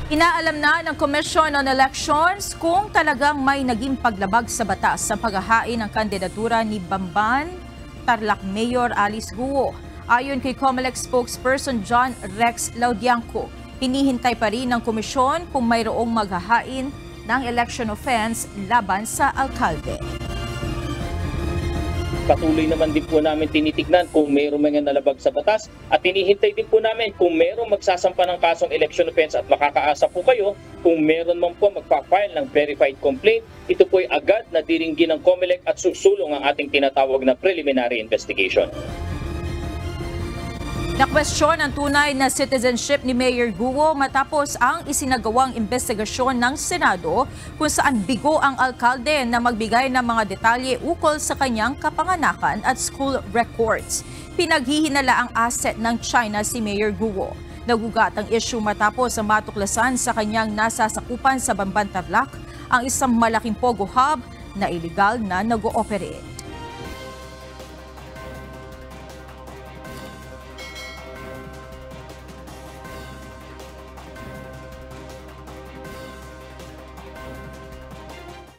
Inaalam na ng Commission on Elections kung talagang may naging paglabag sa batas sa paghahain ng kandidatura ni Bamban Tarlac Mayor Alice Guo. Ayon kay COMELEC spokesperson John Rex Laudianco, hinihintay pa rin ng komisyon kung mayroong maghahain ng election offense laban sa alkalde. Patuloy naman din po namin tinitignan kung mayroong mga nalabag sa batas at hinihintay din po namin kung mayroong magsasampa ng kasong election offense at makakaasa po kayo kung mayroon man po magpa-file ng verified complaint, ito po ay agad na diringgin ng COMELEC at susulong ang ating tinatawag na preliminary investigation. Nakwestiyon ang tunay na citizenship ni Mayor Guo matapos ang isinagawang investigasyon ng Senado kung saan bigo ang alkalde na magbigay ng mga detalye ukol sa kanyang kapanganakan at school records. Pinaghihinala ang asset ng China si Mayor Guo. Nagugat ang issue matapos ang matuklasan sa kanyang nasasakupan sa Bamban Tarlac ang isang malaking pogo hub na iligal na nag-ooperate.